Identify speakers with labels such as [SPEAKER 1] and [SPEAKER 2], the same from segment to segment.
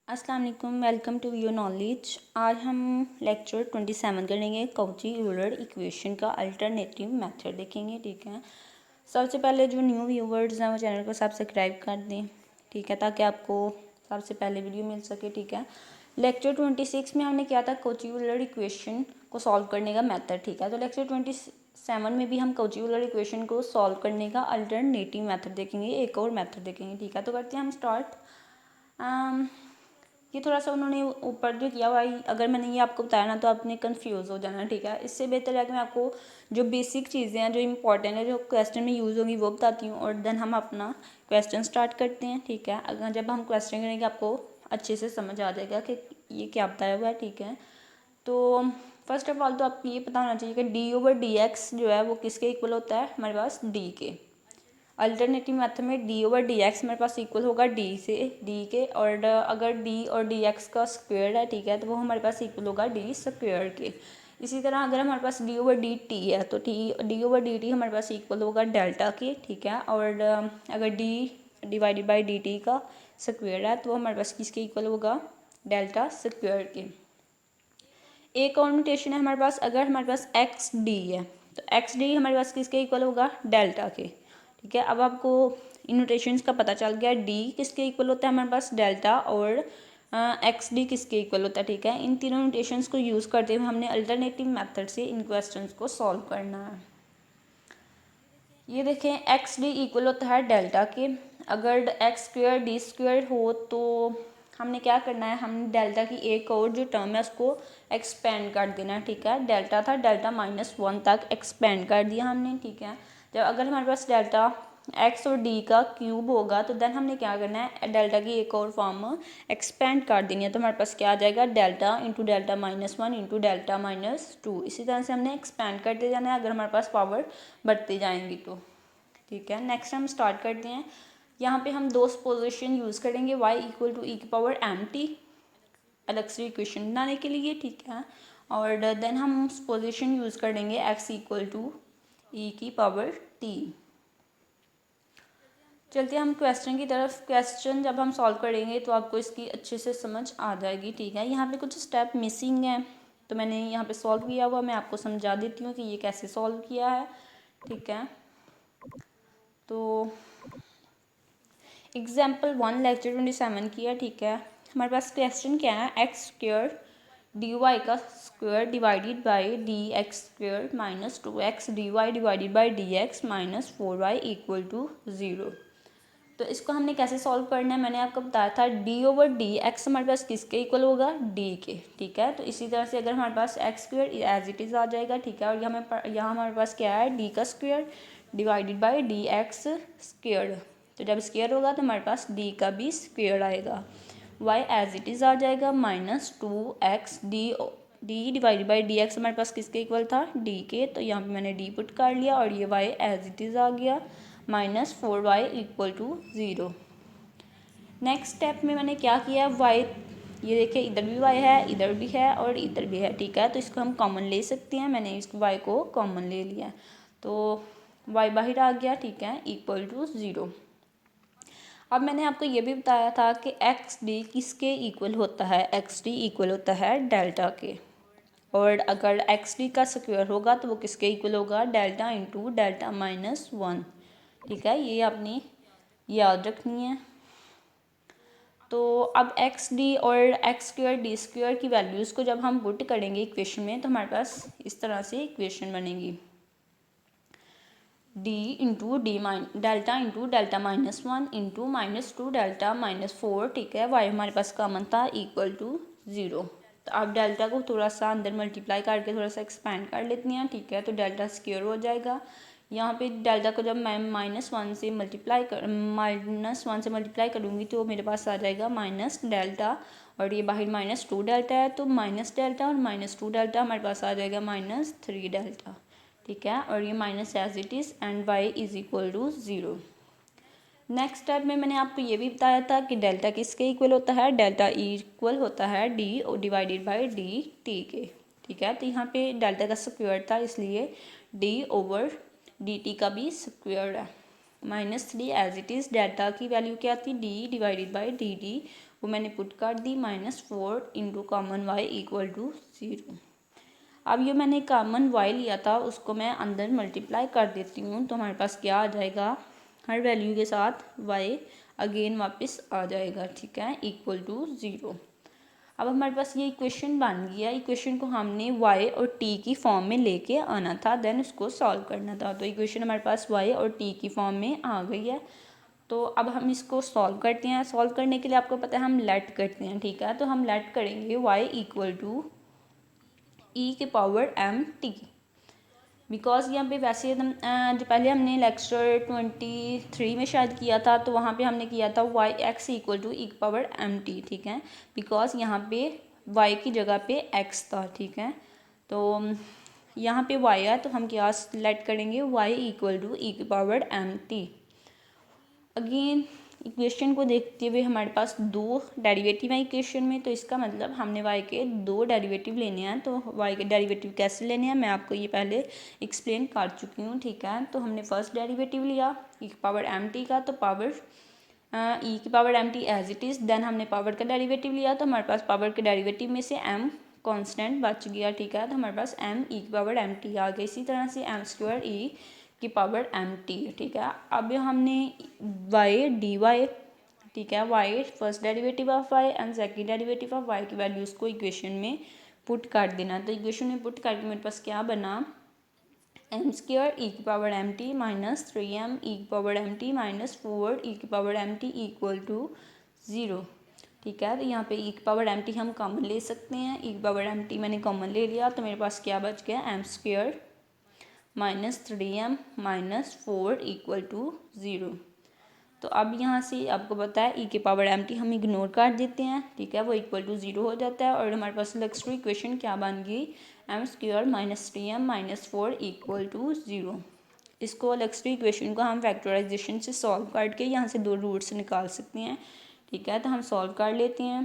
[SPEAKER 1] अस्सलाम वालेकुम, welcome to your knowledge. आज हम लेक्चर 27 करेंगे। कौची यूलर इक्वेशन का अल्टरनेटिव मेथड देखेंगे। ठीक है, सबसे पहले जो न्यू व्यूवर्स हैं वो चैनल को सब्सक्राइब कर दें। ठीक है, ताकि आपको सबसे पहले वीडियो मिल सके। ठीक है, लेक्चर 26 में हमने किया था कौची यूलर इक्वेशन को सॉल्व करने का मेथड। ठीक है, तो लेक्चर 27 में भी हम कौची यूलर इक्वेशन को सॉल्व करने का अल्टरनेटिव मेथड देखेंगे, एक और मेथड देखेंगे। ठीक है, तो करते हैं हम स्टार्ट। ये थोड़ा सा उन्होंने ऊपर जो किया हुआ है, अगर मैंने ये आपको बताया ना तो आपने कंफ्यूज हो जाना। ठीक है, इससे बेहतर है कि मैं आपको जो बेसिक चीज़ें हैं जो इंपॉर्टेंट है जो क्वेश्चन में यूज़ होंगी वो बताती हूँ, और देन हम अपना क्वेश्चन स्टार्ट करते हैं। ठीक है, अगर जब हम क्वेश्चन करेंगे आपको अच्छे से समझ आ जाएगा कि ये क्या बताया हुआ है। ठीक है, तो फर्स्ट ऑफ ऑल तो आपको ये पता होना चाहिए कि d/dx जो है वो किसके इक्वल होता है, हमारे पास d के। अल्टरनेटिव मेथड में d/dx मेरे पास इक्वल होगा d के, और अगर d और dx का स्क्वायर है, ठीक है, तो वो हमारे पास इक्वल होगा d स्क्वायर के। इसी तरह अगर हमारे पास d/dt है तो d/dt हमारे पास इक्वल होगा डेल्टा के। ठीक है, और अगर d डिवाइडेड बाई dt का स्क्वायर है तो वो हमारे पास किसके इक्वल होगा, डेल्टा स्क्वायर के। एक और नोटेशन है हमारे पास, अगर हमारे पास एक्स डी है तो एक्स डी हमारे पास किसके इक्वल होगा, डेल्टा के। ठीक है, अब आपको इन नोटेशंस का पता चल गया, डी किसके इक्वल होता है हमारे पास, डेल्टा, और एक्स डी किसके इक्वल होता है। ठीक है, इन तीनों नोटेशंस को यूज़ करते हुए हमने अल्टरनेटिव मेथड से इन क्वेश्चंस को सॉल्व करना है। ये देखें, एक्स डी इक्वल होता है डेल्टा के। अगर एक्स स्क्वायर डी स्क्वायर हो तो हमने क्या करना है, हमने डेल्टा की एक और जो टर्म है उसको एक्सपेंड कर देना है। ठीक है, डेल्टा था, डेल्टा -1 तक एक्सपेंड कर दिया हमने। ठीक है, जब अगर हमारे पास डेल्टा एक्स और डी का क्यूब होगा तो देन हमने क्या करना है, डेल्टा की एक और फॉर्म एक्सपेंड कर देनी है। तो हमारे पास क्या आ जाएगा, delta into delta -1 into delta -2। इसी तरह से हमने एक्सपेंड करते जाना है अगर हमारे पास पावर बढ़ती जाएंगी तो। ठीक है, नेक्स्ट हम स्टार्ट करते हैं। यहाँ पे हम दो पोजिशन यूज़ करेंगे, y इक्वल टू e⁻mt अलग से इक्वेशन बनाने के लिए। ठीक है, और देन हम पोजिशन यूज़ करेंगे x इक्वल टू e⁻t। चलते हैं हम क्वेश्चन की तरफ। क्वेश्चन जब हम सॉल्व करेंगे तो आपको इसकी अच्छे से समझ आ जाएगी। ठीक है, यहाँ पे कुछ स्टेप मिसिंग हैं तो मैंने यहाँ पे सॉल्व किया हुआ, मैं आपको समझा देती हूँ कि ये कैसे सॉल्व किया है। ठीक है, तो एग्जाम्पल 1 लेक्चर 27 की है। ठीक है, हमारे पास क्वेश्चन क्या है, एक्स स्क्वायर डी वाई का square divided by d x square -2x dy divided by d x -4y equal to 0। तो इसको हमने कैसे सॉल्व करना है, मैंने आपको बताया था d/dx हमारे पास किसके इक्वल होगा, d के। ठीक है, तो इसी तरह से अगर हमारे पास x square as it is आ जाएगा। ठीक है, और यहाँ हमारे पास क्या है, d का square divided by d x square. तो जब स्क्वायर होगा तो हमारे पास d का भी स्क्वायर आएगा। y एज इट इज़ आ जाएगा -2x d divided by d x हमारे पास किसके इक्वल था, d के। तो यहाँ पे मैंने d पुट कर लिया और ये y एज इट इज़ आ गया -4y equal to 0। Next step में मैंने क्या किया, y ये देखिए इधर भी y है, इधर भी है और इधर भी है। ठीक है, तो इसको हम कॉमन ले सकते हैं, मैंने इस y को कॉमन ले लिया तो y बाहर आ गया। ठीक है, इक्वल टू 0। अब मैंने आपको ये भी बताया था कि एक्स डी किसके इक्वल होता है, एक्स डी इक्वल होता है डेल्टा के। और अगर एक्स डी का स्क्वायर होगा तो वो किसके इक्वल होगा, डेल्टा इंटू डेल्टा -1। ठीक है, ये आपने याद रखनी है। तो अब एक्स डी और एक्स स्क्वायर डी स्क्वायर की वैल्यूज़ को जब हम पुट करेंगे इक्वेशन में तो हमारे पास इस तरह से इक्वेशन बनेगी, d into delta into delta -1 into -2 delta -4। ठीक है, y हमारे पास कॉमन था इक्वल टू 0। तो आप डेल्टा को थोड़ा सा अंदर मल्टीप्लाई करके थोड़ा सा एक्सपेंड कर लेती हैं। ठीक है, तो डेल्टा स्क्वायर हो जाएगा। यहाँ पे डेल्टा को जब मैं -1 से मल्टीप्लाई करूँगी तो मेरे पास आ जाएगा माइनस डेल्टा, और ये बाहर -2 डेल्टा है तो माइनस डेल्टा और -2 डेल्टा हमारे पास आ जाएगा -3 डेल्टा। ठीक है, और ये minus as it is and y is equal to 0। Next step में मैंने आपको ये भी बताया था कि डेल्टा किसके इक्वल होता है, डेल्टा इक्वल होता है d divided by d T के। ठीक है, तो यहाँ पे डेल्टा का स्क्वायर था इसलिए d/dt का भी स्क्वायर है। -3 एज इट इज़, डेल्टा की वैल्यू क्या थी, d divided by d t वो मैंने पुट कर दी, -4 into common y equal to 0। अब ये मैंने कॉमन y लिया था उसको मैं अंदर मल्टीप्लाई कर देती हूँ, तो हमारे पास क्या आ जाएगा, हर वैल्यू के साथ y अगेन वापस आ जाएगा, ठीक है, इक्वल टू 0। अब हमारे पास ये इक्वेशन बन गया। इक्वेशन को हमने y और t की फॉर्म में लेके आना था, देन उसको सॉल्व करना था। तो इक्वेशन हमारे पास y और t की फॉर्म में आ गई है। तो अब हम इसको सॉल्व करते हैं। सॉल्व करने के लिए आपको पता है हम लेट करते हैं, ठीक है। तो हम लेट करेंगे y इक्वल टू ई के पावर एम टी, बिकॉज यहाँ पे वैसे जो पहले हमने लेक्चर 23 में शायद किया था, तो वहाँ पे हमने किया था Y x equal to e की पावर एम टी, ठीक है, बिकॉज यहाँ पे y की जगह पे x था, ठीक है। तो यहाँ पे y है तो हम क्या सेलेक्ट करेंगे, y इक्वल टू ई की power m t. Again equation को देखते हुए हमारे पास दो डेरिवेटिव हैं इक्वेशन में, तो इसका मतलब हमने y के दो डेरिवेटिव लेने हैं। तो y के डेरिवेटिव कैसे लेने हैं मैं आपको ये पहले एक्सप्लेन कर चुकी हूँ, ठीक है। तो हमने फर्स्ट डेरिवेटिव लिया ई की पावर एम टी का, तो पावर ई की power m t as it is. Then हमने पावर का डेरिवेटिव लिया, तो हमारे पास पावर के डेरिवेटिव में से m कांस्टेंट बच गया, ठीक है। तो हमारे पास m ई की पावर एम टी आ गई। इसी तरह से m स्क्वायर ई की पावर एम टी, ठीक है। अब हमने y डी वाई, ठीक है, y first derivative of y and second derivative of y की वैल्यूज़ को इक्वेशन में पुट कर देना। तो इक्वेशन में पुट करके मेरे पास क्या बना, एम स्क्वायर ई की पावर एम टी -3m ई की पावर एम टी -4 ई की power m t equal to 0, ठीक है। तो यहाँ पे ई की पावर एम टी हम कॉमन ले सकते हैं। ई की पावर एम टी मैंने कॉमन ले लिया, तो मेरे पास क्या बच गया, M square -3m -4 equal to 0। तो अब यहाँ से आपको पता है ई के पावर एम टी हम इग्नोर कर देते हैं, ठीक है, वो इक्वल टू 0 हो जाता है। और हमारे पास नेक्स्ट इक्वेशन क्या बन गई, M square -3m -4 equal to 0। इसको नेक्स्ट इक्वेशन को हम फैक्टराइजेशन से सॉल्व करके यहाँ से दो रूट्स निकाल सकते हैं, ठीक है। तो हम सॉल्व कर लेते हैं।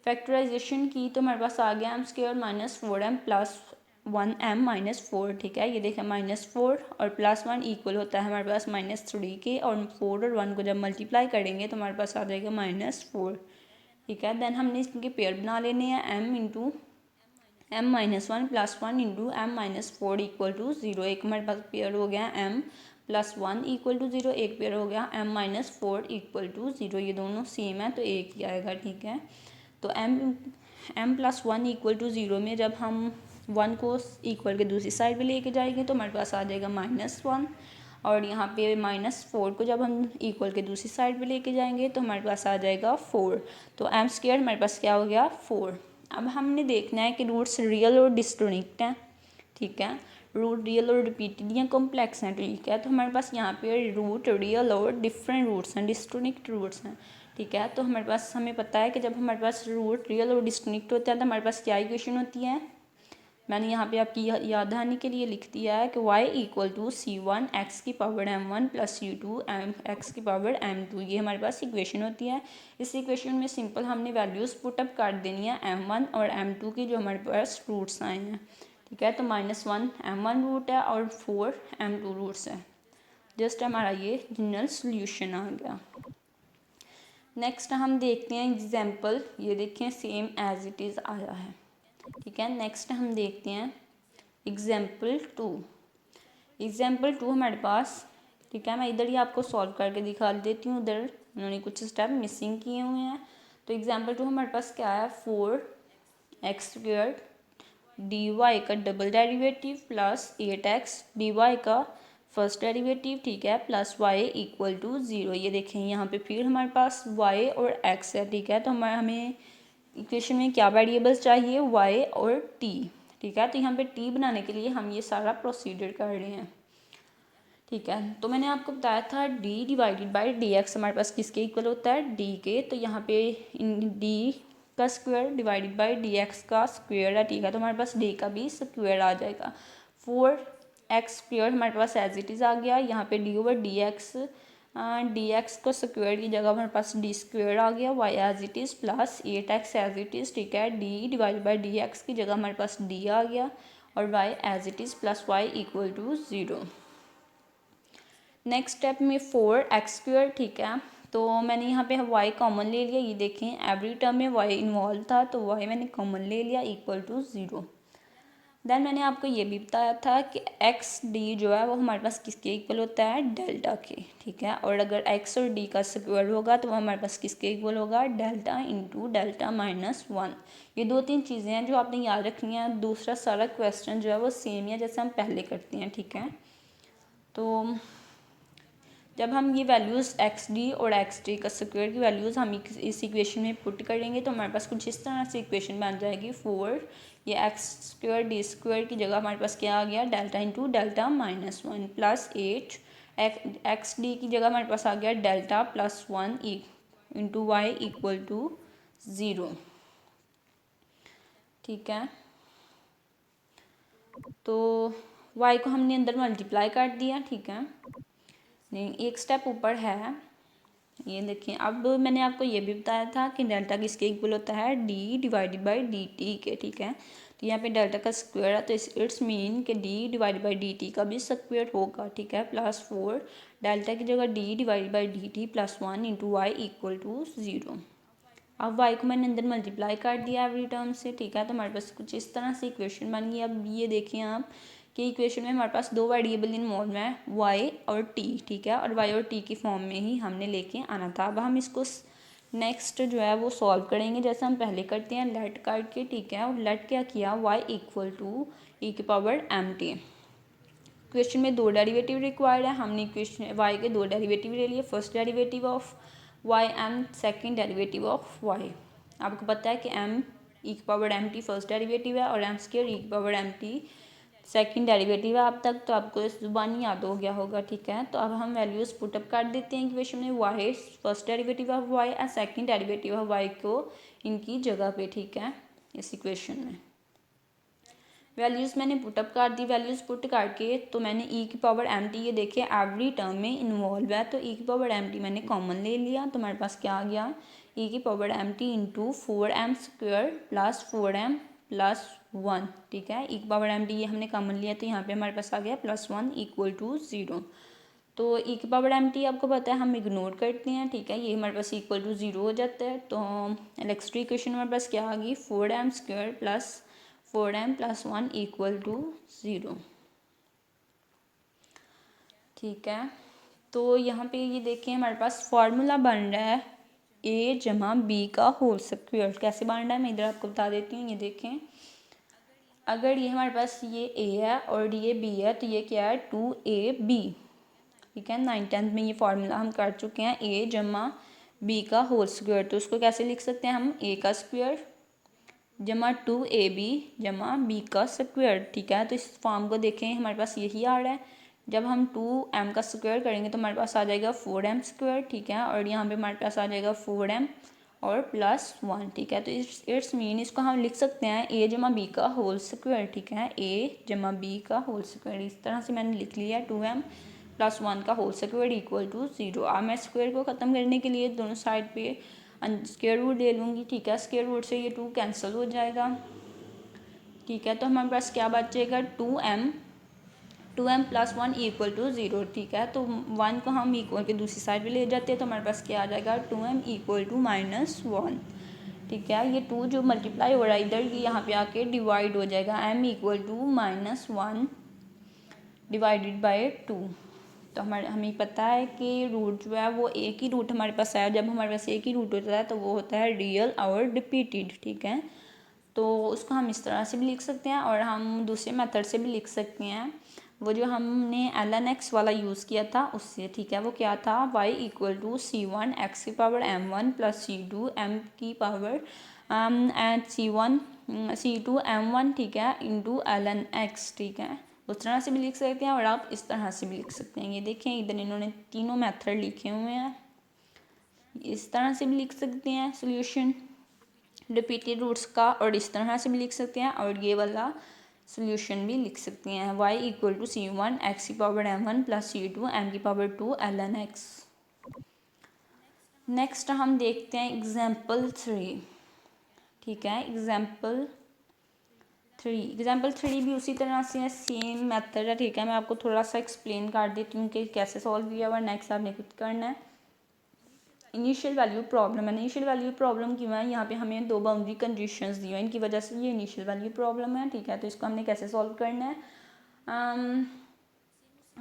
[SPEAKER 1] फैक्टराइजेशन की तो हमारे पास आ गया M square -4m plus 1m -4, ठीक है। ये देखें -4 और +1 इक्वल होता है हमारे पास -3 के, और 4 और 1 को जब मल्टीप्लाई करेंगे तो हमारे पास आ जाएगा -4, ठीक है। देन हमने इसके पेयर बना लेने हैं, m into m -1 + 1 into m -4 equal to 0। एक हमारे पास पेयर हो गया m + 1 इक्वल टू 0, एक पेयर हो गया m -4 इक्वल टू 0। ये दोनों सेम है तो एक ही आएगा, ठीक है। तो m + 1 इक्वल टू 0 में जब हम 1 को इक्वल के दूसरी साइड पे लेके जाएंगे तो हमारे पास आ जाएगा -1, और यहाँ पे -4 को जब हम इक्वल के दूसरी साइड पे लेके जाएंगे तो हमारे पास आ जाएगा 4। तो एम स्क्वायर हमारे पास क्या हो गया, 4। अब हमने देखना है कि रूट्स रियल और डिस्टोनिक्ट हैं, ठीक है। रूट रियल और रिपीटेड या कॉम्प्लेक्स हैं, ठीक है। तो हमारे पास यहाँ पे रूट रियल और डिफरेंट रूट्स हैं, डिस्टोनिक्ट रूट्स हैं, ठीक है। तो हमारे पास हमें पता है कि जब हमारे पास रूट रियल और डिस्टोनिक्ट होता है तो हमारे पास क्या इक्वेशन होती है, मैंने यहाँ पे आपकी याद दहानी के लिए लिख दिया है कि y equal to c1 x की power m1 plus c2 x की पावर m2, ये हमारे पास इक्वेशन होती है। इस इक्वेशन में सिंपल हमने वैल्यूज़ पुटअप कर देनी है m1 और m2 की, जो हमारे पास रूट्स आए हैं, ठीक है। तो -1 m1 रूट है और 4 m2 रूट्स है। जस्ट हमारा ये जनरल सोल्यूशन आ गया। नेक्स्ट हम देखते हैं एग्जाम्पल, ये देखें सेम एज इट इज़ आया है, ठीक है। नेक्स्ट हम देखते हैं एग्जाम्पल 2। एग्जाम्पल 2 हमारे पास, ठीक है, मैं इधर ही आपको सॉल्व करके दिखा देती हूँ, उधर उन्होंने कुछ स्टेप मिसिंग किए हुए हैं। तो एग्जाम्पल 2 हमारे पास क्या है, 4x² dy का double derivative plus 8x dy का फर्स्ट डेरिवेटिव, ठीक है, प्लस y इक्वल टू 0। ये देखें यहाँ पे फिर हमारे पास y और x है, ठीक है। तो हमें इक्वेशन में क्या वेरिएबल्स चाहिए, y और t, ठीक है। तो यहाँ पे t बनाने के लिए हम ये सारा प्रोसीजर कर रहे हैं, ठीक है। तो मैंने आपको बताया था d डिवाइडेड बाई dx हमारे पास किसके इक्वल होता है, d के। तो यहाँ पे d का स्क्वायर डिवाइडेड बाई dx का स्क्वायर है, ठीक है। तो हमारे पास d का भी स्क्वायर आ जाएगा। 4x² हमारे पास एज इट इज़ आ गया। यहाँ पे d ओवर dx को स्क्वायर की जगह हमारे पास d² आ गया, y as it is plus 8x as it is, ठीक है। d डिवाइड बाई dx की जगह हमारे पास d आ गया और y as it is plus y equal to 0। Next step में 4x², ठीक है, तो मैंने यहाँ पे y कॉमन ले लिया, ये देखें एवरी टर्म में y इन्वॉल्व था तो y मैंने कॉमन ले लिया इक्वल टू 0। देन मैंने आपको ये भी बताया था कि एक्स डी जो है वो हमारे पास किसके इक्वल होता है, डेल्टा के, ठीक है। और अगर एक्स और डी का स्क्वायर होगा तो वो हमारे पास किसके इक्वल होगा, डेल्टा इंटू डेल्टा माइनस 1। ये 2-3 चीज़ें हैं जो आपने याद रखनी है। दूसरा सारा क्वेश्चन जो है वो सेम है जैसे हम पहले करते हैं, ठीक है। तो जब हम ये वैल्यूज़ एक्स डी और एक्स डी का स्क्वायर की वैल्यूज़ हम इस इक्वेशन में पुट करेंगे तो हमारे पास कुछ इस तरह से इक्वेशन बन जाएगी। 4 ये एक्स स्क्वायर डी स्क्वायर की जगह हमारे पास क्या आ गया, delta into delta minus 1 plus 8 x d की जगह हमारे पास आ गया delta plus 1 into y equal to 0, ठीक है। तो y को हमने अंदर मल्टीप्लाई कर दिया, ठीक है। नहीं, एक स्टेप ऊपर है, ये देखिए। अब मैंने आपको ये भी बताया था कि डेल्टा किसके इक्वल होता है, d divided by d T के, ठीक है। तो यहाँ पे डेल्टा का स्क्वायर है तो इट्स मीन कि D divided by d T का भी स्क्वायर होगा, ठीक है। प्लस 4 डेल्टा की जगह d divided by d t plus 1 into y equal to 0। अब y को मैंने अंदर मल्टीप्लाई कर दिया एवरी टर्म से, ठीक है। तो हमारे पास कुछ इस तरह से इक्वेशन बन गई। अब ये देखिए आप कि इक्वेशन में हमारे पास 2 वेरिएबल इन्वॉल्व हैं, y और t, ठीक है। और y और t की फॉर्म में ही हमने लेके आना था। अब हम इसको नेक्स्ट जो है वो सॉल्व करेंगे जैसे हम पहले करते हैं, लेट करके, ठीक है। और लेट क्या किया, y इक्वल टू e की पावर mt। क्वेश्चन में 2 डेरिवेटिव रिक्वायर्ड है, हमने इक्वेशन y के 2 डेरिवेटिव ले लिए। First derivative of y and second derivative of y। आपको पता है कि m e की पावर mt फर्स्ट डेरिवेटिव है और m स्क्वायर e की पावर mt सेकंड डेरिवेटिव है। अब तक तो आपको इस जुबानी याद हो गया होगा, ठीक है। तो अब हम वैल्यूज़ पुटअप कर देते हैं इक्वेशन में। y first derivative of y and second derivative of y को इनकी जगह पे, ठीक है, इस इक्वेशन में वैल्यूज़ मैंने पुटअप कर दी। वैल्यूज़ पुट करके तो मैंने e की पावर mt, ये देखिए एवरी टर्म में इन्वॉल्व है तो e की पावर mt मैंने कॉमन ले लिया तो हमारे पास क्या आ गया, e की power mt into 4m square plus 4m plus 1, ठीक है। e की पावर mt ये हमने कॉमन लिया तो यहाँ पे हमारे पास आ गया प्लस 1 इक्वल टू 0। तो e की पावर mt आपको पता है हम इग्नोर करते हैं, ठीक है। ये हमारे पास इक्वल टू 0 हो जाता है। तो नेक्स्ट इक्वेशन हमारे पास क्या आ गई, 4m square plus 4m plus 1 equal to 0, ठीक है। तो यहाँ पे ये देखिए हमारे पास फार्मूला बन रहा है a जमा b का होल स्क्वायर। कैसे बन रहा है मैं इधर आपको बता देती हूँ। ये देखें, अगर ये हमारे पास ये a है और ये b है तो ये क्या है 2ab, ठीक है। 9th में ये फार्मूला हम कर चुके हैं, a जमा b का होल स्क्वायर। तो उसको कैसे लिख सकते हैं हम, a का स्क्वायर जमा 2ab जमा b का स्क्वायर, ठीक है। तो इस फॉर्म को देखें हमारे पास यही आ रहा है। जब हम 2m का स्क्वायर करेंगे तो हमारे पास आ जाएगा 4m स्क्वायर, ठीक है। और यहाँ पे हमारे पास आ जाएगा 4m और प्लस 1, ठीक है। तो इट्स मीन इसको हम लिख सकते हैं a जमा b का होल स्क्वायर, ठीक है। a जमा b का होल स्क्वायर इस तरह से मैंने लिख लिया, 2m प्लस 1 का होल स्क्वायर इक्वल टू 0। अब मैं स्क्वायर को ख़त्म करने के लिए दोनों साइड पे स्क्वायर रूट ले लूँगी, ठीक है। स्क्वायर रूट से ये 2 कैंसिल हो जाएगा, ठीक है। तो हमारे पास क्या बचेगा, 2m प्लस 1 इक्वल टू 0, ठीक है। तो 1 को हम इक्वल के दूसरी साइड पे ले जाते हैं तो हमारे पास क्या आ जाएगा, 2m इक्वल टू माइनस 1, ठीक है। ये 2 जो मल्टीप्लाई हो रहा है इधर ये यहाँ पे आके डिवाइड हो जाएगा, m equal to minus 1 divided by 2। तो हमें पता है कि रूट जो है वो एक ही रूट हमारे पास है। जब हमारे पास एक ही रूट होता है तो वो होता है रियल और रिपीटेड, ठीक है। तो उसको हम इस तरह से भी लिख सकते हैं और हम दूसरे मेथड से भी लिख सकते हैं। वो जो हमने ln x वाला यूज़ किया था उससे, ठीक है। वो क्या था, y equal to c1 x की power m1 plus c2 m की पावर एंड c2 m1, ठीक है, इंटू ln x, ठीक है। उस तरह से भी लिख सकते हैं और आप इस तरह से भी लिख सकते हैं। ये देखें इधर इन्होंने तीनों मेथड लिखे हुए हैं, इस तरह से भी लिख सकते हैं सोल्यूशन रिपीटेड रूट्स का और इस तरह से भी लिख सकते हैं और ये वाला सोल्यूशन भी लिख सकते हैं, y equal to c1 x की power m1 plus c2 m की पावर 2 ln x। नेक्स्ट हम देखते हैं एग्जाम्पल 3, ठीक है। एग्जाम्पल 3 भी उसी तरह से है, सेम मेथड है, ठीक है। मैं आपको थोड़ा सा एक्सप्लेन कर देती हूँ कि कैसे सॉल्व किया हुआ। नेक्स्ट आपने कुछ करना है, इनिशियल वैल्यू प्रॉब्लम है। इनिशियल वैल्यू प्रॉब्लम क्यों है, यहाँ पे हमें दो बाउंड्री कंडीशंस दी हैं, इनकी वजह से ये इनिशियल वैल्यू प्रॉब्लम है, ठीक है। तो इसको हमने कैसे सॉल्व करना है,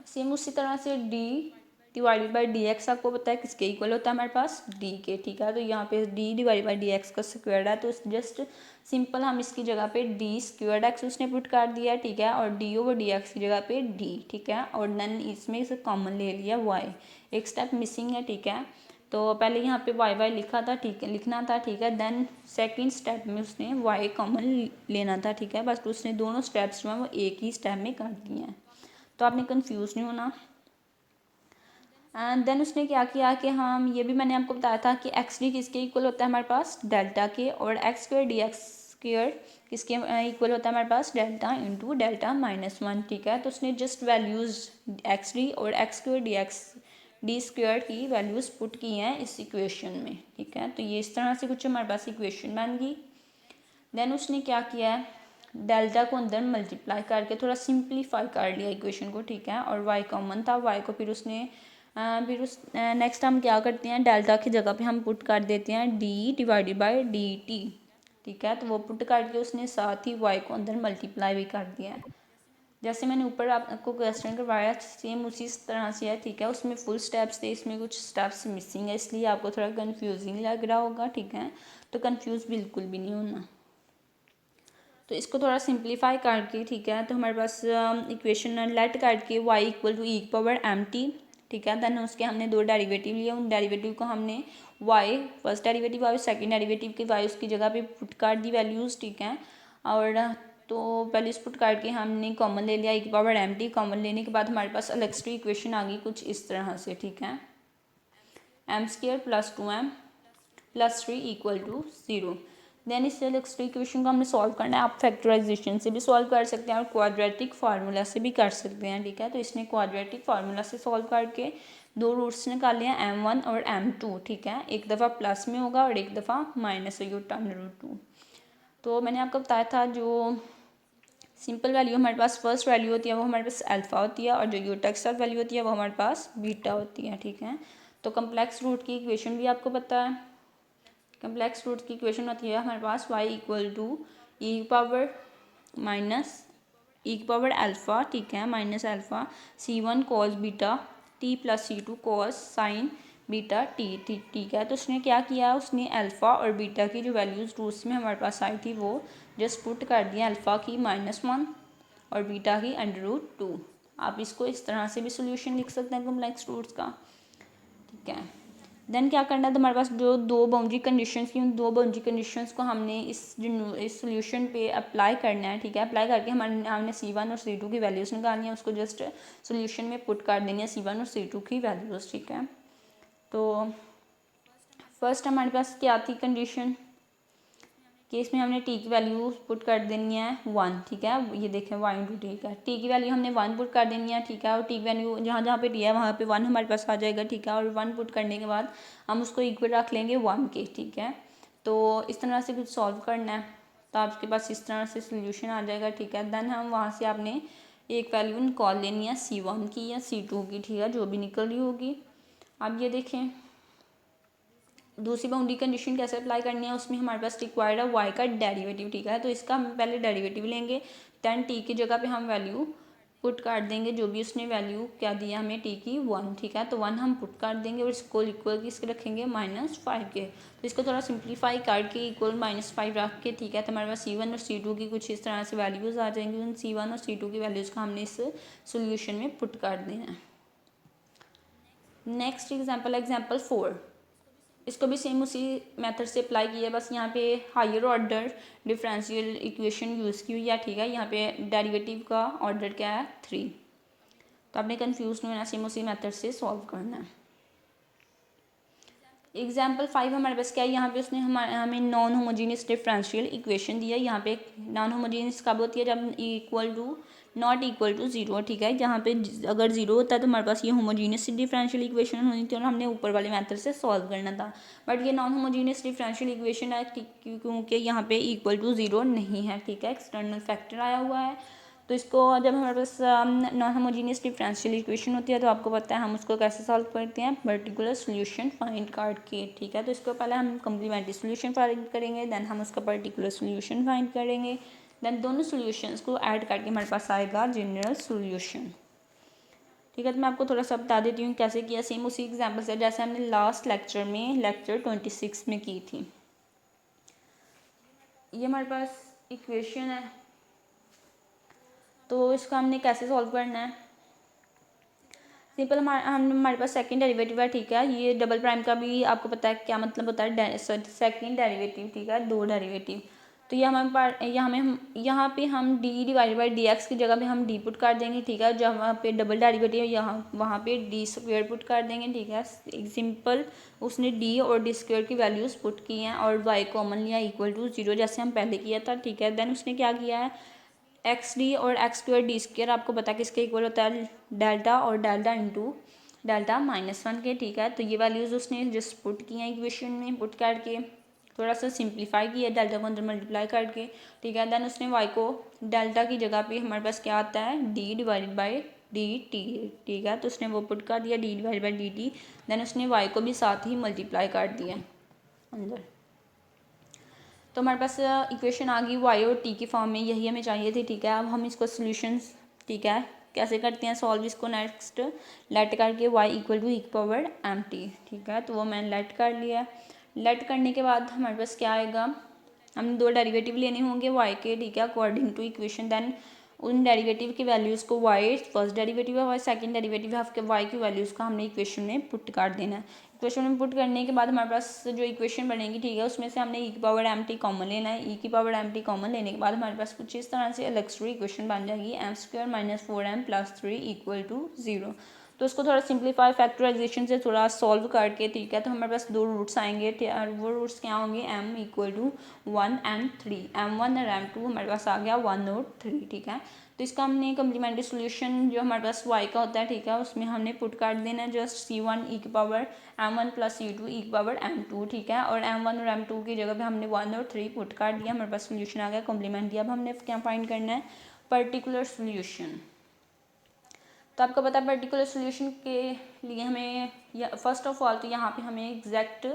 [SPEAKER 1] सेम उसी तरह से D divided by d x आपको पता है किसके इक्वल होता है हमारे पास, डी के, ठीक है। तो यहाँ पे D divided by d x का स्क्वायर है, तो जस्ट सिंपल हम इसकी जगह पे डी स्क्वायर एक्स उसने पुट कर दिया है, ठीक है, और डी ओवर डी एक्स की जगह पे डी, ठीक है, और देन इसमें से कॉमन ले लिया वाई, एक स्टेप मिसिंग है, ठीक है। तो पहले यहाँ पे वाई वाई लिखा था, ठीक है, लिखना था, ठीक है, देन सेकंड स्टेप में उसने वाई कॉमन लेना था, ठीक है, बस उसने दोनों स्टेप्स जो हैं वो एक ही स्टेप में कर दिए हैं, तो आपने कंफ्यूज नहीं होना। एंड देन उसने क्या किया कि हम ये भी मैंने आपको बताया था कि एक्स डी किसके इक्वल होता है हमारे पास, डेल्टा के, और x square D x square किसके इक्वल होता है हमारे पास, डेल्टा इंटू डेल्टा -1, ठीक है। तो उसने जस्ट वैल्यूज़ एक्स डी और एक्स स्क्वायर डी स्क्वायर की वैल्यूज़ पुट की हैं इस इक्वेशन में, ठीक है। तो ये इस तरह से कुछ हमारे पास इक्वेशन बन गई। देन उसने क्या किया है, डेल्टा को अंदर मल्टीप्लाई करके थोड़ा सिंप्लीफाई कर लिया इक्वेशन को, ठीक है, और वाई कॉमन था, वाई को फिर उसने नेक्स्ट हम क्या करते हैं, डेल्टा की जगह पे हम पुट कर देते हैं D divided by d t, ठीक है। तो वो पुट करके उसने साथ ही वाई को अंदर मल्टीप्लाई भी कर दिया है, जैसे मैंने ऊपर आपको क्वेश्चन करवाया सेम उसी तरह से है, ठीक है। उसमें फुल स्टेप्स थे, इसमें कुछ स्टेप्स मिसिंग है, इसलिए आपको थोड़ा कन्फ्यूजिंग लग रहा होगा, ठीक है। तो कन्फ्यूज़ बिल्कुल भी नहीं होना। तो इसको थोड़ा सिंप्लीफाई करके, ठीक है, तो हमारे पास इक्वेशन लेट करके y equal to e power m t, ठीक है। देन उसके हमने दो डेरिवेटिव लिए, उन डेरिवेटिव को हमने y फर्स्ट डेरिवेटिव और सेकंड डेरिवेटिव के y उसकी जगह पे पुट कर दी वैल्यूज़, ठीक है। और तो पहले इस पुट करके हमने कॉमन ले लिया ई पावर एम टी, कॉमन लेने के बाद हमारे पास एलेक्ट्री इक्वेशन आ गई कुछ इस तरह से, ठीक है, m square plus 2m plus 3 equal to 0। Then इस एलेक्ट्री इक्वेशन को हमने सॉल्व करना है, आप फैक्टराइजेशन से भी सॉल्व कर सकते हैं और क्वाड्रेटिक फार्मूला से भी कर सकते हैं, ठीक है। तो इसने क्वाड्रेटिक फार्मूला से सॉल्व करके दो रूट्स निकाले हैं m1 और m2, ठीक है, एक दफ़ा प्लस में होगा और एक दफ़ा माइनस होगी √2। तो मैंने आपको बताया था जो सिंपल वैल्यू हमारे पास फर्स्ट वैल्यू होती है वो हमारे पास अल्फ़ा होती है, और जो यूटा के साथ वैल्यू होती है वो हमारे पास बीटा होती है, ठीक है। तो कम्प्लेक्स रूट की इक्वेशन भी आपको पता है, कम्प्लेक्स रूट की इक्वेशन होती है हमारे पास y equal to e power alpha, ठीक है, minus alpha c1 cos beta t plus c2 cos sine beta t, ठीक है। तो उसने क्या किया, उसने अल्फ़ा और बीटा की जो वैल्यूज़ रूट्स में हमारे पास आई थी वो जस्ट पुट कर दिया, अल्फ़ा की -1 और बीटा की √2। आप इसको इस तरह से भी सोल्यूशन लिख सकते हैं कम्प्लेक्स रूट्स का, ठीक है। देन क्या करना है, तो हमारे पास जो दो बाउंड्री कंडीशंस की, उन दो बाउंड्री कंडीशंस को हमने इस सोल्यूशन पे अप्लाई करना है, ठीक है। अप्लाई करके हमने C1 और C2 की वैल्यूज़ निकालनी है, उसको जस्ट सोल्यूशन में पुट कर देनी है C1 और C2 की वैल्यूज़, ठीक है। तो फर्स्ट हमारे पास क्या थी कंडीशन कि इसमें हमने t की वैल्यू पुट कर देनी है 1, ठीक है, ये देखें y इंटू, ठीक है, t की वैल्यू हमने 1 पुट कर देनी है, ठीक है, और t की वैल्यू जहाँ जहाँ पे t है वहाँ पे 1 हमारे पास आ जाएगा, ठीक है, और 1 पुट करने के बाद हम उसको इक्वल रख लेंगे 1 के, ठीक है। तो इस तरह से कुछ सॉल्व करना है, तो आपके पास इस तरह से सोल्यूशन आ जाएगा, ठीक है। देन हम वहाँ से आपने एक वैल्यू निकाल लेनी है C1 की या C2 की, ठीक है, जो भी निकल रही होगी। अब ये देखें दूसरी बाउंड्री कंडीशन कैसे अप्लाई करनी है, उसमें हमारे पास रिक्वायर्ड है y का डेरिवेटिव, ठीक है। तो इसका हम पहले डेरिवेटिव लेंगे, दैन t की जगह पे हम वैल्यू पुट कर देंगे, जो भी उसने वैल्यू क्या दिया हमें t की 1, ठीक है, तो 1 हम पुट कर देंगे और इसको इक्वल किसके रखेंगे -5 के। तो इसको थोड़ा सिंप्लीफाई करके इक्वल -5 रख के, ठीक है, तो हमारे पास C1 और C2 की कुछ इस तरह से वैल्यूज़ आ जाएंगी, उन C1 और C2 की वैल्यूज़ का हमने इस सोल्यूशन में पुट कर देना है। नेक्स्ट एग्जाम्पल 4, इसको भी सेम उसी मेथड से अप्लाई किया, बस यहाँ पे higher order differential equation use की हुई है, ठीक है। यहाँ पे डेरिवेटिव का ऑर्डर क्या है 3, तो आपने कंफ्यूज नहीं होना, सेम उसी मेथड से सॉल्व करना है। एग्जाम्पल 5 हमारे पास क्या है, यहाँ पे उसने हमें नॉन होमोजीनियस डिफरेंशियल इक्वेशन दिया। यहाँ पे नॉन होमोजीनियस कब होती है, जब equal to not equal to 0, ठीक है। जहाँ पे अगर 0 होता है तो हमारे पास ये होमोजीनियस डिफरेंशियल इक्वेशन होनी थी और हमने ऊपर वाले मेथड से सॉल्व करना था, बट ये नॉन होमोजीनियस डिफरेंशियल इक्वेशन है क्योंकि यहाँ पे इक्वल टू 0 नहीं है, ठीक है, एक्सटर्नल फैक्टर आया हुआ है। तो इसको जब हमारे पास नॉन होमोजीनियस डिफरेंशियल इक्वेशन होती है तो आपको पता है हम उसको कैसे सॉल्व करते हैं, पर्टिकुलर सोल्यूशन फाइंड करके, ठीक है। तो इसको पहले हम कम्प्लीमेंट्री सोल्यूशन फाइंड करेंगे, देन हम उसका पर्टिकुलर सोल्यूशन फाइंड करेंगे, देन दोनों सोल्यूशंस को ऐड करके हमारे पास आएगा जनरल सोल्यूशन, ठीक है। तो मैं आपको थोड़ा सा बता देती हूँ कैसे किया, सेम उसी एग्जाम्पल से जैसे हमने लास्ट लेक्चर में लेक्चर 26 में की थी। ये हमारे पास इक्वेशन है, तो इसका हमने कैसे सॉल्व करना है। सिंपल हमारे पास सेकंड डेरिवेटिव है, ठीक है। ये डबल प्राइम का भी आपको पता है क्या मतलब होता है, सेकंड डेरिवेटिव, ठीक है, दो डेरिवेटिव। तो ये हमारे पास यहाँ पे हम D divided by d x की जगह पे हम डी पुट कर देंगे, ठीक है। जहाँ पे डबल डेरिवेटिव यहाँ वहाँ पे डी स्क्वेयर पुट कर देंगे, ठीक है। सिंपल उसने डी और डी स्क्वेयर की वैल्यूज़ पुट की हैं और वाई कॉमन लिया इक्वल टू 0 जैसे हम पहले किया था, ठीक है। देन उसने क्या किया है, एक्स डी और एक्स स्क्वायर डी स्क्वायर आपको पता है किसके इक्वल होता है, डेल्टा और डेल्टा इंटू डेल्टा -1 के, ठीक है। तो ये वैल्यूज़ उसने जस्ट पुट की हैं इक्वेशन में, पुट करके थोड़ा सा सिंप्लीफाई किया डेल्टा को अंदर मल्टीप्लाई करके, ठीक है। देन उसने वाई को डेल्टा की जगह पे हमारे पास क्या आता है, d divided by d t, ठीक है। तो उसने वो पुट कर दिया d divided by d t, then उसने वाई को भी साथ ही मल्टीप्लाई कर दिया अंदर। तो हमारे पास इक्वेशन आ गई वाई और टी की फॉर्म में, यही हमें चाहिए थी, ठीक है। अब हम इसको सोल्यूशंस, ठीक है, कैसे करते हैं सॉल्व इसको, नेक्स्ट लेट करके वाई इक्वल टू e⁻m_t, ठीक है। तो वो मैंने लेट कर लिया। लेट करने के बाद हमारे पास क्या आएगा, हम दो डेरिवेटिव लेने होंगे वाई के, ठीक है, अकॉर्डिंग टू इक्वेशन। देन उन डेरिवेटिव की वैल्यूज़ को वाई फर्स्ट डेरिवेटिव है, वाई सेकंड डेरिवेटिव है, वाई की वैल्यूज़ को हमने इक्वेशन में पुट कर देना है। इक्वेशन में पुट करने के बाद हमारे पास जो इक्वेशन बनेगी, ठीक है, उसमें से हमने e⁻m_t कॉमन लेना है। e⁻m_t कॉमन लेने के बाद हमारे पास कुछ इस तरह से इलेक्ट्री इक्वेशन बन जाएगी, m² - 4m + 3 = 0। तो उसको थोड़ा सिंप्लीफाई फैक्टराइजेशन से थोड़ा सॉल्व करके, ठीक है, तो हमारे पास दो रूट्स आएंगे, वो रूट्स क्या होंगे, m = 1 and 3, m1 और m2 हमारे पास आ गया 1 और 3, ठीक है। तो इसका हमने कम्प्लीमेंट्री सोल्यूशन जो हमारे पास y का होता है, ठीक है, उसमें हमने पुट कर देना है just c1 e⁻m1 + c2 e⁻m2, ठीक है। और m1 और m2 की जगह पे हमने 1 और 3 पुट कर दिया, हमारे पास सोल्यूशन आ गया कॉम्प्लीमेंट्री। अब हमने क्या फाइंड करना है, पर्टिकुलर सोल्यूशन। तो आपको पता है पर्टिकुलर सोल्यूशन के लिए हमें फर्स्ट ऑफ ऑल तो यहाँ पे हमें एग्जैक्टली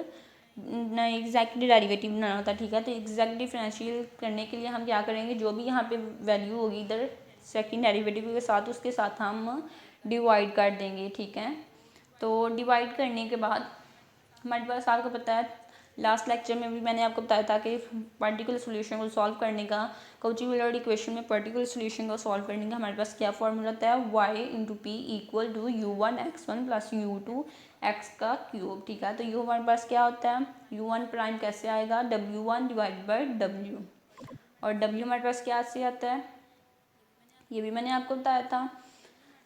[SPEAKER 1] डेरिवेटिव बनाना होता है, ठीक है। तो एग्जैक्ट डिफरेंशियल करने के लिए हम क्या करेंगे, जो भी यहाँ पे वैल्यू होगी इधर सेकंड डेरिवेटिव के साथ उसके साथ हम डिवाइड कर देंगे, ठीक है। तो डिवाइड करने के बाद हमारे पास आपको पता है लास्ट लेक्चर में भी मैंने आपको बताया था कि पर्टिकुलर सोल्यूशन को सॉल्व करने का, कौची-यूलर इक्वेशन में पर्टिकुलर सोल्यूशन को सॉल्व करने का हमारे पास क्या फॉर्मूला होता है, y × p = u1x1 + u2x3, ठीक है। तो यू हमारे पास क्या होता है, u1 प्राइम कैसे आएगा, w1 / w, और w हमारे पास क्या से आता है, ये भी मैंने आपको बताया था।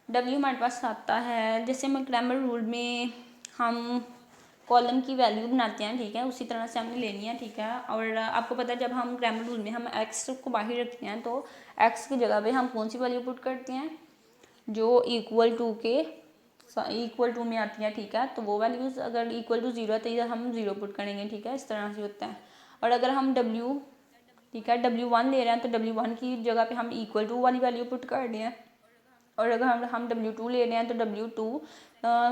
[SPEAKER 1] w हमारे पास आता है, जैसे हम क्रैमर रूल में हम कॉलम की वैल्यू बनाते हैं, ठीक है, उसी तरह से हमने लेनी है, ठीक है। और आपको पता है जब हम क्रैमर रूल में हम x को बाहर रखते हैं तो x की जगह पे हम कौन सी वैल्यू पुट करते हैं, जो इक्वल टू में आती है, ठीक है। तो वो वैल्यूज़ अगर इक्वल टू 0 है तो इधर हम 0 पुट करेंगे, ठीक है, इस तरह से होता है। और अगर हम w, ठीक है, w1 ले रहे हैं तो w1 की जगह पे हम इक्वल टू वाली वैल्यू पुट कर रहे हैं। और अगर हम w2 ले रहे हैं तो w2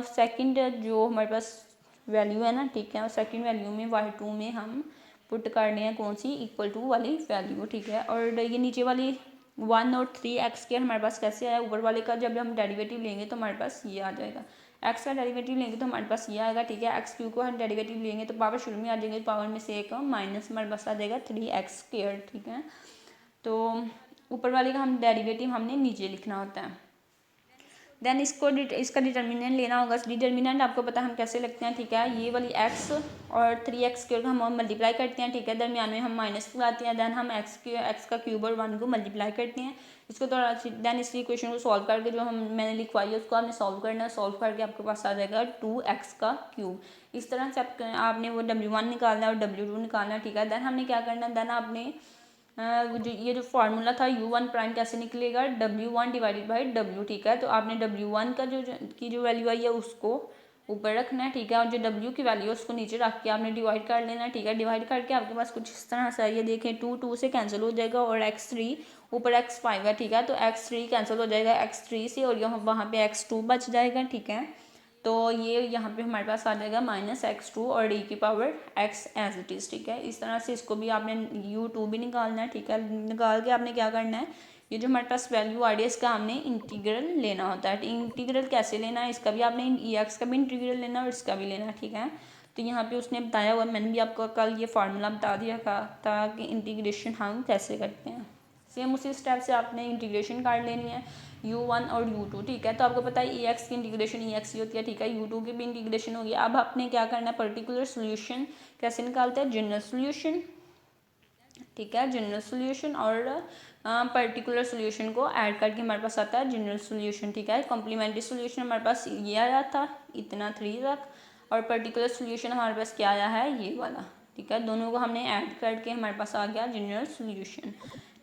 [SPEAKER 1] सेकंड जो हमारे पास वैल्यू है ना, ठीक है, और सेकंड वैल्यू में y2 में हम पुट कर रहे हैं कौन सी, इक्वल टू वाली वैल्यू, ठीक है। और ये नीचे वाली 1 और 3x² हमारे पास कैसे आया, ऊपर वाले का जब हम डेरिवेटिव लेंगे तो हमारे पास ये आ जाएगा, x का डेरिवेटिव लेंगे तो हमारे पास ये आएगा, ठीक है। x³ को हम डेरिवेटिव लेंगे तो पावर शुरू में आ जाएंगे, पावर में से एक माइनस हमारे पास आ जाएगा 3x², ठीक है। तो ऊपर वाले का हम डेरिवेटिव हमने नीचे लिखना होता है। देन इसका डिटर्मिनेंट लेना होगा। डिटर्मिनेंट आपको पता है हम कैसे लिखते हैं, ठीक है, ये वाली x और 3x² को हम मल्टीप्लाई करते हैं, ठीक है, दरमियान में हम माइनस लगाते हैं, देन हम x का क्यूब और 1 को मल्टीप्लाई करते हैं इसको थोड़ा, देन इस इक्वेशन को सॉल्व करके जो मैंने लिखवाई है उसको आपने सॉल्व करना है, सॉल्व करके आपके पास आ जाएगा 2x³। इस तरह से आपने वो w1 निकालना है और w2 निकालना है, ठीक है। देन हमने क्या करना है, देन आपने ये जो फार्मूला था u1 प्राइम कैसे निकलेगा, w1 / w, ठीक है। तो आपने w1 का जो वैल्यू आई है उसको ऊपर रखना है, ठीक है। और जो w की वैल्यू है उसको नीचे रख के आपने डिवाइड कर लेना है, ठीक है। डिवाइड करके आपके पास कुछ इस तरह से ये देखें, 2 से कैंसिल हो जाएगा और x3 ऊपर x5 है, ठीक है। तो x3 कैंसिल हो जाएगा x3 से और यहाँ वहाँ पे x2 बच जाएगा, ठीक है। तो ये यहाँ पे हमारे पास आ जाएगा -x2 और d की पावर x एज इट इज़, ठीक है। इस तरह से इसको भी आपने u2 भी निकालना है, ठीक है। निकाल के आपने क्या करना है, ये जो हमारे पास वैल्यू आ रही है इसका हमने इंटीग्रल लेना होता है। इंटीग्रल कैसे लेना है, इसका भी आपने एक्स का भी इंटीग्रल लेना है और इसका भी लेना है, ठीक है। तो यहाँ पे उसने बताया हुआ, मैंने भी आपको कल ये फार्मूला बता दिया था कि इंटीग्रेशन हम कैसे करते हैं। सेम उसी स्टेप से आपने इंटीग्रेशन कर लेनी है u1 और u2, ठीक है। तो आपको पता है एक्स की इंटीग्रेशन एक्स ही होती है, ठीक है। u2 की भी इंटीग्रेशन होगी। अब आपने क्या करना है, पर्टिकुलर सोल्यूशन कैसे निकालते हैं, जनरल सोल्यूशन, ठीक है। जनरल सोल्यूशन और पर्टिकुलर सोल्यूशन को ऐड करके हमारे पास आता है जनरल सोल्यूशन, ठीक है। कॉम्प्लीमेंट्री सोल्यूशन हमारे पास ये आया था इतना 3 तक और पर्टिकुलर सोल्यूशन हमारे पास क्या आया है, ये वाला, ठीक है। दोनों को हमने ऐड करके हमारे पास आ गया जनरल सोल्यूशन।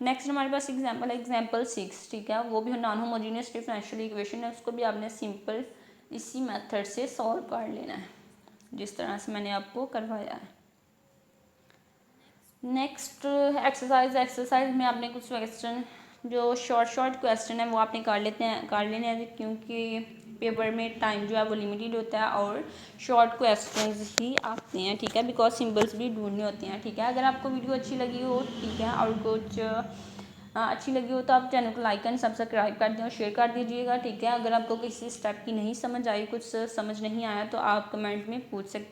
[SPEAKER 1] नेक्स्ट हमारे पास एग्जाम्पल है एग्जाम्पल 6, ठीक है। वो भी नॉन होमोजीनियस डिफरेंशियल इक्वेशन है, उसको भी आपने सिंपल इसी मेथड से सॉल्व कर लेना है जिस तरह से मैंने आपको करवाया है। नेक्स्ट एक्सरसाइज में आपने कुछ क्वेश्चन जो शॉर्ट क्वेश्चन है वो आपने कर लेने हैं, क्योंकि पेपर में टाइम जो है वो लिमिटेड होता है और शॉर्ट क्वेश्चंस ही आते हैं, ठीक है। बिकॉज सिंबल्स भी ढूंढने होते हैं, ठीक है। अगर आपको वीडियो अच्छी लगी हो, ठीक है, और कुछ अच्छी लगी हो तो आप चैनल को लाइक एंड सब्सक्राइब कर दें और शेयर कर दीजिएगा, ठीक है। अगर आपको किसी स्टेप की नहीं समझ आई, कुछ समझ नहीं आया तो आप कमेंट में पूछ सकते हैं।